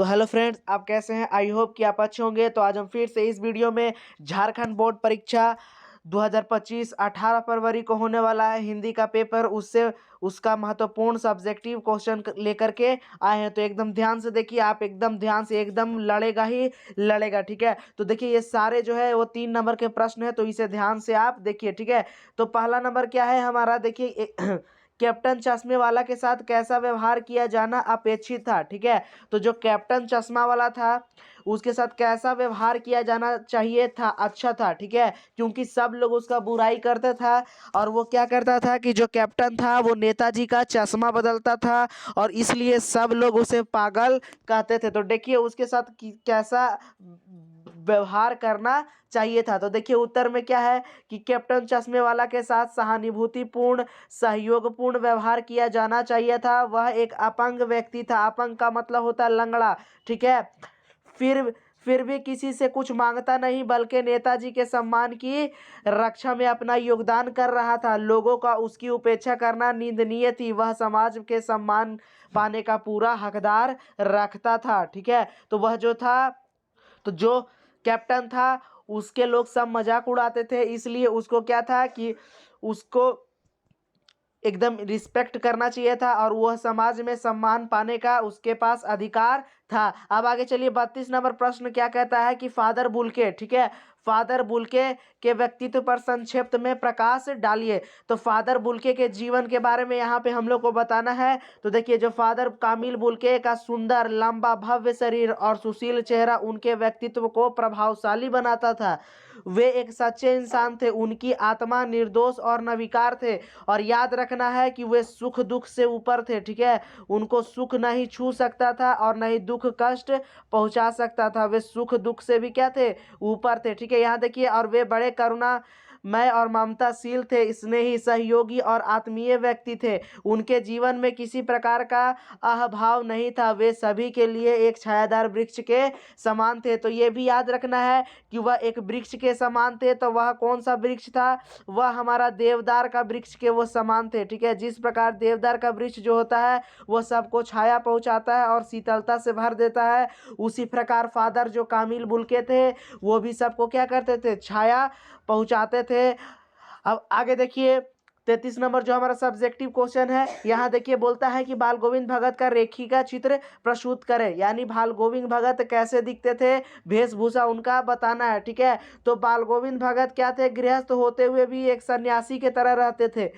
तो hello friends, आप कैसे हैं? आई होप कि आप अच्छे होंगे। तो आज हम फिर से इस वीडियो में झारखंड बोर्ड परीक्षा 2025 18 फरवरी को होने वाला है हिंदी का पेपर, उससे उसका महत्वपूर्ण सब्जेक्टिव क्वेश्चन लेकर के आए हैं। तो एकदम ध्यान से देखिए, आप एकदम ध्यान से, एकदम लड़ेगा ही लड़ेगा, ठीक है। तो देखिए ये सारे जो है वो 3 नंबर के प्रश्न है, तो इसे ध्यान से आप देखिए, ठीक है। तो पहला नंबर क्या है हमारा, देखिए कैप्टन चश्मे वाला के साथ कैसा व्यवहार किया जाना अपेक्षित था, ठीक है। तो जो कैप्टन चश्मा वाला था उसके साथ कैसा व्यवहार किया जाना चाहिए था, अच्छा था, ठीक है, क्योंकि सब लोग उसका बुराई करते था। और वो क्या करता था कि जो कैप्टन था वो नेताजी का चश्मा बदलता था, और इसलिए सब लोग उसे पागल कहते थे। तो देखिए उसके साथ कैसा व्यवहार करना चाहिए था। तो देखिए उत्तर में क्या है कि कैप्टन चश्मे वाला के साथ सहानुभूतिपूर्ण सहयोगपूर्ण व्यवहार किया जाना चाहिए था। वह एक अपंग व्यक्ति था। अपंग का मतलब होता है लंगड़ा, ठीक है। फिर फिर भी किसी से कुछ मांगता नहीं, बल्कि नेताजी के सम्मान की रक्षा में अपना योगदान कर रहा था। लोगों का उसकी उपेक्षा करना निंदनीय थी। वह समाज के सम्मान पाने का पूरा हकदार रखता था, ठीक है। तो वह जो था, तो जो कैप्टन था उसके लोग सब मजाक उड़ाते थे, इसलिए उसको क्या था कि उसको एकदम रिस्पेक्ट करना चाहिए था, और वह समाज में सम्मान पाने का उसके पास अधिकार था। अब आगे चलिए, 32 नंबर प्रश्न क्या कहता है कि फादर बुल्के, ठीक है, फादर बुल्के के व्यक्तित्व पर संक्षिप्त में प्रकाश डालिए। तो फादर बुल्के के जीवन के बारे में यहाँ पे हम लोग को बताना है। तो देखिए जो फादर कामिल बुल्के का सुंदर लंबा भव्य शरीर और सुशील चेहरा उनके व्यक्तित्व को प्रभावशाली बनाता था। वे एक सच्चे इंसान थे, उनकी आत्मा निर्दोष और निर्विकार थे, और याद रखना है कि वे सुख दुख से ऊपर थे, ठीक है। उनको सुख नहीं छू सकता था और नहीं दुख कष्ट पहुंचा सकता था। वे सुख दुख से भी क्या थे, ऊपर थे, ठीक है। यहाँ देखिए, और वे बड़े करुणा मैं और ममताशील थे, स्नेही सहयोगी और आत्मीय व्यक्ति थे। उनके जीवन में किसी प्रकार का अहभाव नहीं था। वे सभी के लिए एक छायादार वृक्ष के समान थे। तो ये भी याद रखना है कि वह एक वृक्ष के समान थे। तो वह कौन सा वृक्ष था, वह हमारा देवदार का वृक्ष के वो समान थे, ठीक है। जिस प्रकार देवदार का वृक्ष जो होता है वह सबको छाया पहुंचाता है और शीतलता से भर देता है, उसी प्रकार फादर जो कामिल बुल्के थे वो भी सबको क्या करते थे, छाया पहुंचाते थे। अब आगे देखिए 33 नंबर जो हमारा सब्जेक्टिव क्वेश्चन है, यहाँ देखिए बोलता है कि बाल गोविंद भगत का रेखिका चित्र प्रस्तुत करें, यानी बाल गोविंद भगत कैसे दिखते थे, वेशभूषा उनका बताना है, ठीक है। तो बाल गोविंद भगत क्या थे, गृहस्थ होते हुए भी एक सन्यासी के तरह रहते थे।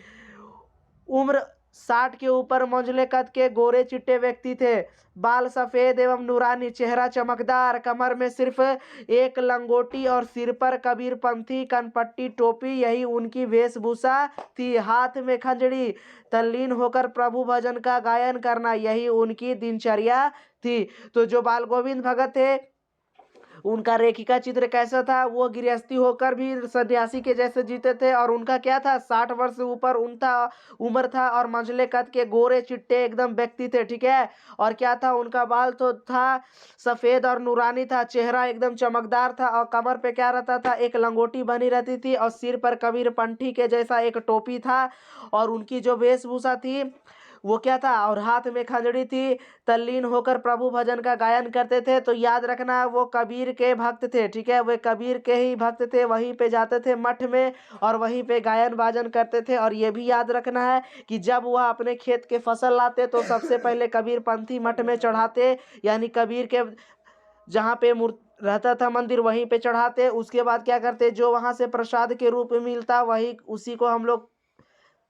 उम्र 60 के ऊपर, मंझले कद के गोरे चिट्टे व्यक्ति थे। बाल सफेद एवं नूरानी, चेहरा चमकदार, कमर में सिर्फ एक लंगोटी और सिर पर कबीरपंथी कनपट्टी टोपी, यही उनकी वेशभूषा थी। हाथ में खंजड़ी, तल्लीन होकर प्रभु भजन का गायन करना, यही उनकी दिनचर्या थी। तो जो बाल गोविंद भगत थे उनका रेखिका चित्र कैसा था, वो गृहस्थी होकर भी सन्यासी के जैसे जीते थे, और उनका क्या था, 60 वर्ष से ऊपर उनका उम्र था, और मंझले कद के गोरे चिट्टे एकदम व्यक्ति थे, ठीक है। और क्या था, उनका बाल तो था सफेद और नूरानी था, चेहरा एकदम चमकदार था, और कमर पे क्या रहता था, एक लंगोटी बनी रहती थी, और सिर पर कबीर पंथी के जैसा एक टोपी था। और उनकी जो वेशभूषा थी वो क्या था, और हाथ में खंजड़ी थी, तल्लीन होकर प्रभु भजन का गायन करते थे। तो याद रखना वो कबीर के भक्त थे, ठीक है, वे कबीर के ही भक्त थे। वहीं पे जाते थे मठ में और वहीं पे गायन बाजन करते थे। और ये भी याद रखना है कि जब वह अपने खेत के फसल लाते तो सबसे पहले कबीर पंथी मठ में चढ़ाते, यानी कबीर के जहाँ पे रहता था मंदिर वहीं पे चढ़ाते। उसके बाद क्या करते, जो वहां से प्रसाद के रूप में मिलता वही उसी को हम लोग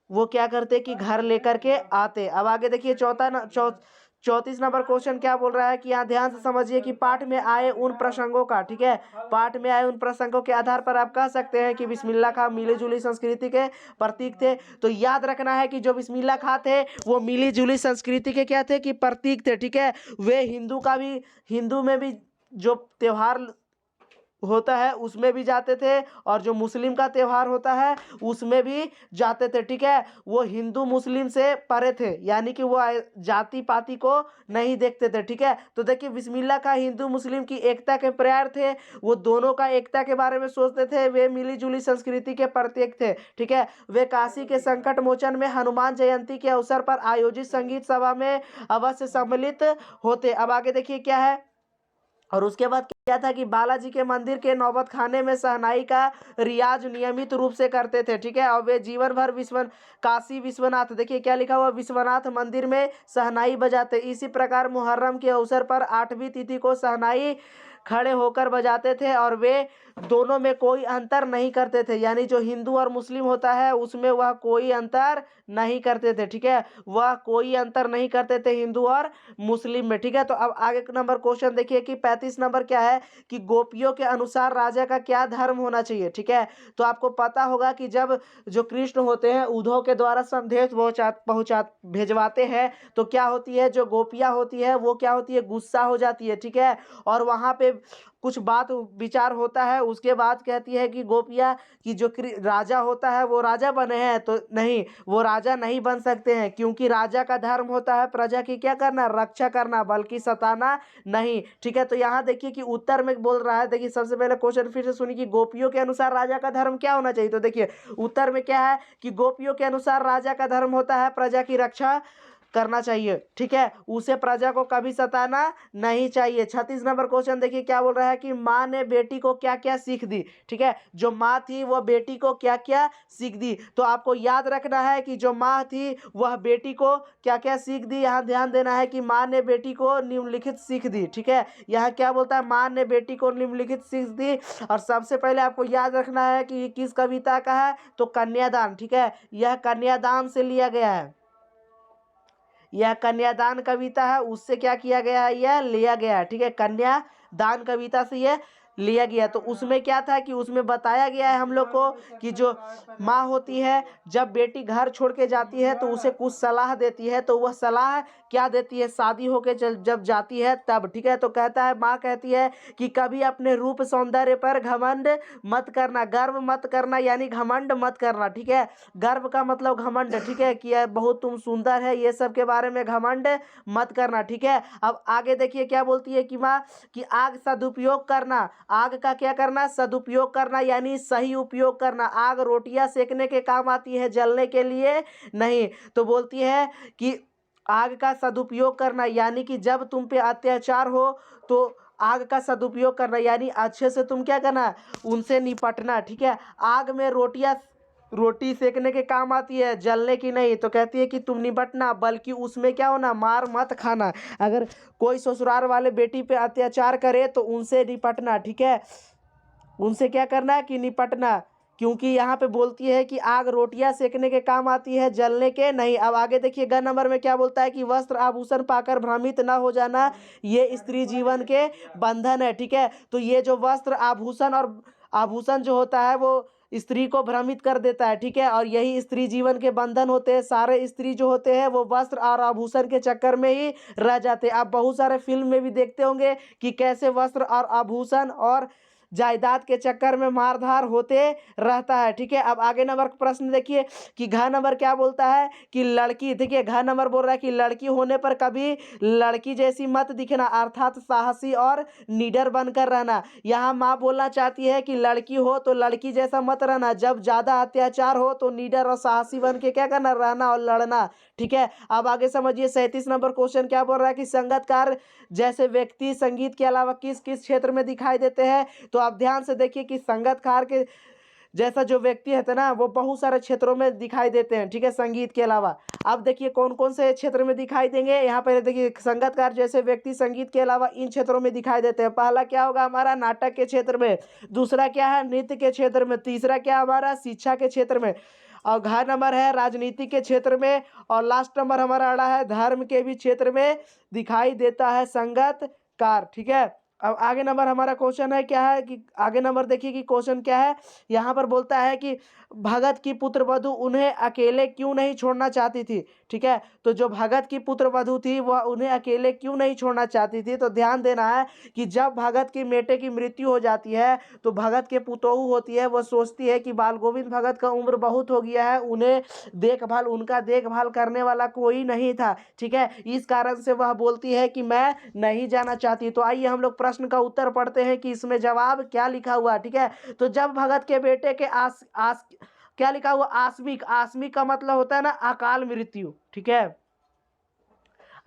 वो क्या करते कि घर लेकर के आते। अब आगे देखिए 34 नंबर क्वेश्चन क्या बोल रहा है कि यहाँ ध्यान से समझिए कि पाठ में आए उन प्रसंगों का, ठीक है, पाठ में आए उन प्रसंगों के आधार पर आप कह सकते हैं कि बिस्मिल्लाह खां मिली जुली संस्कृति के प्रतीक थे। तो याद रखना है कि जो बिस्मिल्लाह खां थे वो मिली जुली संस्कृति के क्या थे कि प्रतीक थे, ठीक है। वे हिंदू में भी जो त्योहार होता है उसमें भी जाते थे, और जो मुस्लिम का त्यौहार होता है उसमें भी जाते थे, ठीक है। वो हिंदू मुस्लिम से परे थे, यानी कि वो जाति पाति को नहीं देखते थे, ठीक है। तो देखिए बिस्मिल्लाह खां हिंदू मुस्लिम की एकता के प्यार थे, वो दोनों का एकता के बारे में सोचते थे, वे मिली जुली संस्कृति के प्रतीक थे, ठीक है। वे काशी के संकट मोचन में हनुमान जयंती के अवसर पर आयोजित संगीत सभा में अवश्य सम्मिलित होते। अब आगे देखिए क्या है, और उसके बाद क्या था कि बालाजी के मंदिर के नौबत खाने में शहनाई का रियाज नियमित रूप से करते थे, ठीक है। और वे जीवन भर काशी विश्वनाथ, देखिए क्या लिखा हुआ, विश्वनाथ मंदिर में शहनाई बजाते। इसी प्रकार मुहर्रम के अवसर पर 8वीं तिथि को शहनाई खड़े होकर बजाते थे, और वे दोनों में कोई अंतर नहीं करते थे, यानी जो हिंदू और मुस्लिम होता है उसमें वह कोई अंतर नहीं करते थे, ठीक है। वह कोई अंतर नहीं करते थे हिंदू और मुस्लिम में, ठीक है। तो अब आगे नंबर क्वेश्चन देखिए कि 35 नंबर क्या है कि गोपियों के अनुसार राजा का क्या धर्म होना चाहिए, ठीक है। तो आपको पता होगा कि जब जो कृष्ण होते हैं उद्धव के द्वारा संदेश पहुंचा भेजवाते हैं, तो क्या होती है, जो गोपियां होती है वो क्या होती है, गुस्सा हो जाती है, ठीक है। और वहां पे कुछ बात विचार होता है, उसके बाद कहती है कि गोपियां कि जो राजा होता है वो राजा बने हैं, तो नहीं, वो राजा नहीं बन सकते हैं, क्योंकि राजा का धर्म होता है प्रजा की क्या करना, रक्षा करना, बल्कि सताना नहीं, ठीक है। तो यहाँ देखिए कि उत्तर में बोल रहा है, देखिए सबसे पहले क्वेश्चन फिर से सुनिए कि गोपियों के अनुसार राजा का धर्म क्या होना चाहिए। तो देखिए उत्तर में क्या है कि गोपियों के अनुसार राजा का धर्म होता है प्रजा की रक्षा करना चाहिए, ठीक है, उसे प्रजा को कभी सताना नहीं चाहिए। 36 नंबर क्वेश्चन देखिए क्या बोल रहा है कि माँ ने बेटी को क्या क्या सीख दी, ठीक है। जो माँ थी वह बेटी को क्या क्या सीख दी, तो आपको याद रखना है कि जो माँ थी वह बेटी को क्या क्या सीख दी। यहाँ ध्यान देना है कि माँ ने बेटी को निम्नलिखित सीख दी, ठीक है। यहाँ क्या बोलता है, माँ ने बेटी को निम्नलिखित सीख दी। और सबसे पहले आपको याद रखना है कि किस कविता का है, तो कन्यादान, ठीक है। यह कन्यादान से लिया गया है, यह कन्यादान कविता है, उससे क्या किया गया है, यह लिया गया है, ठीक है। कन्यादान कविता से यह लिया गया। तो उसमें क्या था कि उसमें बताया गया है हम लोग को कि जो माँ होती है जब बेटी घर छोड़ के जाती है तो उसे कुछ सलाह देती है, तो वह सलाह क्या देती है, शादी होके जब जाती है तब, ठीक है। तो कहता है, माँ कहती है कि कभी अपने रूप सौंदर्य पर घमंड मत करना, गर्व मत करना, यानी घमंड मत करना, ठीक है। गर्व का मतलब घमंड, ठीक है, कि बहुत तुम सुंदर है, ये सब के बारे में घमंड मत करना, ठीक है। अब आगे देखिए क्या बोलती है कि माँ कि आग सदुपयोग करना, आग का क्या करना, सदुपयोग करना, यानी सही उपयोग करना। आग रोटियां सेकने के काम आती है, जलने के लिए नहीं। तो बोलती है कि आग का सदुपयोग करना, यानी कि जब तुम पे अत्याचार हो तो आग का सदुपयोग करना, यानी अच्छे से तुम क्या करना, उनसे निपटना, ठीक है। आग में रोटी सेकने के काम आती है, जलने की नहीं। तो कहती है कि तुम निपटना, बल्कि उसमें क्या होना, मार मत खाना। अगर कोई ससुराल वाले बेटी पे अत्याचार करे तो उनसे निपटना, ठीक है, उनसे क्या करना है कि निपटना, क्योंकि यहाँ पे बोलती है कि आग रोटियां सेकने के काम आती है, जलने के नहीं। अब आगे देखिए ग नंबर में क्या बोलता है कि वस्त्र आभूषण पाकर भ्रमित न हो जाना, ये स्त्री जीवन के बंधन है, ठीक है। तो ये जो वस्त्र आभूषण जो होता है वो स्त्री को भ्रमित कर देता है, ठीक है, और यही स्त्री जीवन के बंधन होते हैं। सारे स्त्री जो होते हैं वो वस्त्र और आभूषण के चक्कर में ही रह जाते हैं। आप बहुत सारे फिल्म में भी देखते होंगे कि कैसे वस्त्र और आभूषण और जायदाद के चक्कर में मारधार होते रहता है, ठीक है। अब आगे नंबर प्रश्न देखिए कि घ नंबर क्या बोलता है कि लड़की, देखिए घ नंबर बोल रहा है कि लड़की होने पर कभी लड़की जैसी मत दिखना, अर्थात साहसी और निडर बनकर रहना। यहाँ माँ बोलना चाहती है कि लड़की हो तो लड़की जैसा मत रहना, जब ज्यादा अत्याचार हो तो निडर और साहसी बन के क्या करना, रहना और लड़ना, ठीक है। अब आगे समझिए 37 नंबर क्वेश्चन क्या बोल रहा है कि संगीतकार जैसे व्यक्ति संगीत के अलावा किस किस क्षेत्र में दिखाई देते हैं। तो आप ध्यान से देखिए कि संगीतकार के जैसा जो व्यक्ति है ना वो बहुत सारे क्षेत्रों में दिखाई देते हैं, ठीक है, संगीत के अलावा। अब देखिए कौन कौन से क्षेत्र में दिखाई देंगे। यहाँ पर देखिए संगीतकार जैसे व्यक्ति संगीत के अलावा इन क्षेत्रों में दिखाई देते हैं। पहला क्या होगा हमारा, नाटक के क्षेत्र में। दूसरा क्या है, नृत्य के क्षेत्र में। तीसरा क्या हमारा, शिक्षा के क्षेत्र में। और घ नंबर है राजनीति के क्षेत्र में। और लास्ट नंबर हमारा आ रहा है धर्म के भी क्षेत्र में दिखाई देता है संगीतकार, ठीक है। अब आगे नंबर हमारा क्वेश्चन है क्या है कि आगे नंबर देखिए कि क्वेश्चन क्या है। यहाँ पर बोलता है कि भगत की पुत्र वधु उन्हें अकेले क्यों नहीं छोड़ना चाहती थी, ठीक है। तो जो भगत की पुत्र वधू थी वह उन्हें अकेले क्यों नहीं छोड़ना चाहती थी, तो ध्यान देना है कि जब भगत की बेटे की मृत्यु हो जाती है तो भगत के पुतोहू होती है, वह सोचती है कि बाल गोविंद भगत का उम्र बहुत हो गया है, उनका देखभाल करने वाला कोई नहीं था, ठीक है। इस कारण से वह बोलती है कि मैं नहीं जाना चाहती। तो आइए हम लोग प्रश्न का उत्तर पढ़ते हैं कि इसमें जवाब क्या लिखा हुआ, ठीक है। तो जब भगत के बेटे के क्या लिखा हुआ, आस्मिक। आस्मिक का मतलब होता है ना अकाल मृत्यु, ठीक है।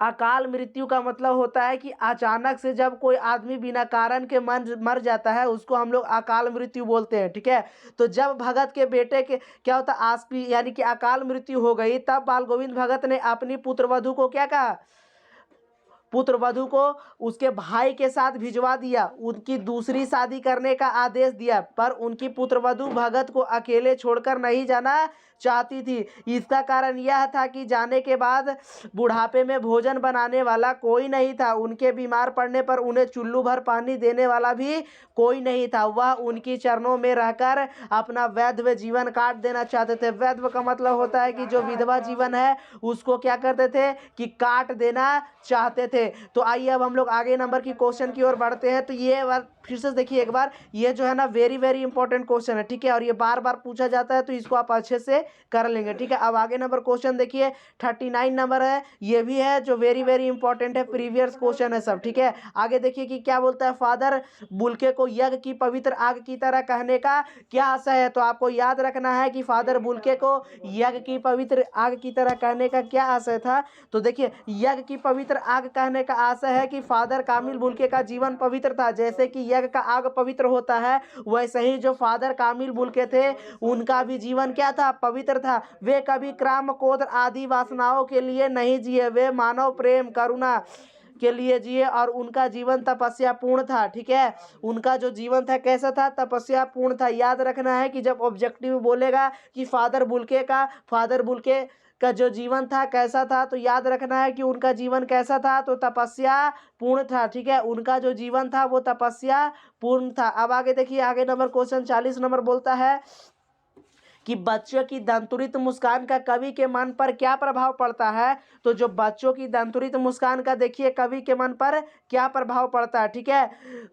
अकाल मृत्यु का मतलब होता है कि अचानक से जब कोई आदमी बिना कारण के मर जाता है उसको हम लोग अकाल मृत्यु बोलते हैं, ठीक है। तो जब भगत के बेटे के क्या होता है, आस्पी यानी कि अकाल मृत्यु हो गई, तब बाल गोविंद भगत ने अपनी पुत्रवधू को क्या कहा, पुत्रवधू को उसके भाई के साथ भिजवा दिया, उनकी दूसरी शादी करने का आदेश दिया, पर उनकी पुत्रवधू भगत को अकेले छोड़कर नहीं जाना चाहती थी। इसका कारण यह था कि जाने के बाद बुढ़ापे में भोजन बनाने वाला कोई नहीं था, उनके बीमार पड़ने पर उन्हें चुल्लू भर पानी देने वाला भी कोई नहीं था। वह उनकी चरणों में रहकर अपना वैधव्य जीवन काट देना चाहते थे। वैधव्य का मतलब होता है कि जो विधवा जीवन है उसको क्या करते थे कि काट देना चाहते थे। तो आइए अब हम लोग आगे नंबर की क्वेश्चन की ओर बढ़ते हैं। तो ये फिर से देखिए एक बार, ये जो है ना वेरी वेरी इंपॉर्टेंट क्वेश्चन है, ठीक है, और ये बार बार पूछा जाता है, तो इसको आप अच्छे से कर लेंगे, ठीक है। अब आगे नंबर क्वेश्चन देखिए 39 नंबर है, ये भी है जो वेरी वेरी इंपॉर्टेंट है, प्रीवियस क्वेश्चन है सब, ठीक है। आगे देखिए कि क्या बोलता है, फादर बुल्के को यज्ञ की पवित्र आग की तरह कहने का क्या आशय है। तो आपको याद रखना है कि फादर बुल्के को यज्ञ की पवित्र आग की तरह कहने का क्या आशय था। तो देखिए यज्ञ की पवित्र आग कहने का आशय है कि फादर कामिल बुल्के का जीवन पवित्र था, जैसे कि यज्ञ का आग पवित्र होता है, वैसे ही जो फादर कामिल बुल्के थे उनका भी जीवन क्या था, पवित्र था। वे कभी काम क्रोध आदि वासनाओं के लिए नहीं जिए, वे मानव प्रेम करुणा के लिए जिए और उनका जीवन तपस्या पूर्ण था, ठीक है। उनका जो जीवन था कैसा था, तपस्या पूर्ण था। याद रखना है कि जब ऑब्जेक्टिव बोलेगा कि फादर बुल्के का जो जीवन था कैसा था, तो याद रखना है कि उनका जीवन कैसा था, तो तपस्या पूर्ण था, ठीक है। उनका जो जीवन था वो तपस्या पूर्ण था। अब आगे देखिए, आगे नंबर क्वेश्चन 40 नंबर बोलता है कि बच्चों की दंतुरित मुस्कान का कवि के मन पर क्या प्रभाव पड़ता है। तो जो बच्चों की दंतुरित मुस्कान का देखिए कवि के मन पर क्या प्रभाव पड़ता है, ठीक है,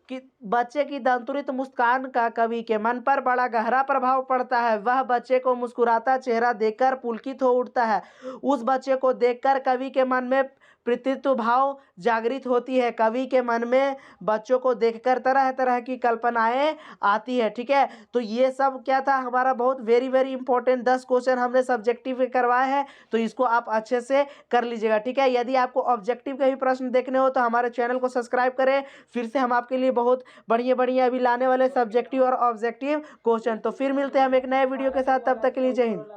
कि बच्चे की दंतुरित मुस्कान का कवि के मन पर बड़ा गहरा प्रभाव पड़ता है। वह बच्चे को मुस्कुराता चेहरा देखकर पुलकित हो उठता है। उस बच्चे को देखकर कवि के मन में पितृत्व भाव जागृत होती है। कवि के मन में बच्चों को देखकर तरह तरह की कल्पनाएं आती है, ठीक है। तो ये सब क्या था हमारा बहुत वेरी वेरी इंपॉर्टेंट 10 क्वेश्चन हमने सब्जेक्टिव के करवाए हैं, तो इसको आप अच्छे से कर लीजिएगा, ठीक है। यदि आपको ऑब्जेक्टिव के भी प्रश्न देखने हो तो हमारे चैनल को सब्सक्राइब करें, फिर से हम आपके लिए बहुत बढ़िया बढ़िया अभी लाने वाले सब्जेक्टिव और ऑब्जेक्टिव क्वेश्चन। तो फिर मिलते हैं हम एक नए वीडियो के साथ, तब तक के लिए जय हिंद।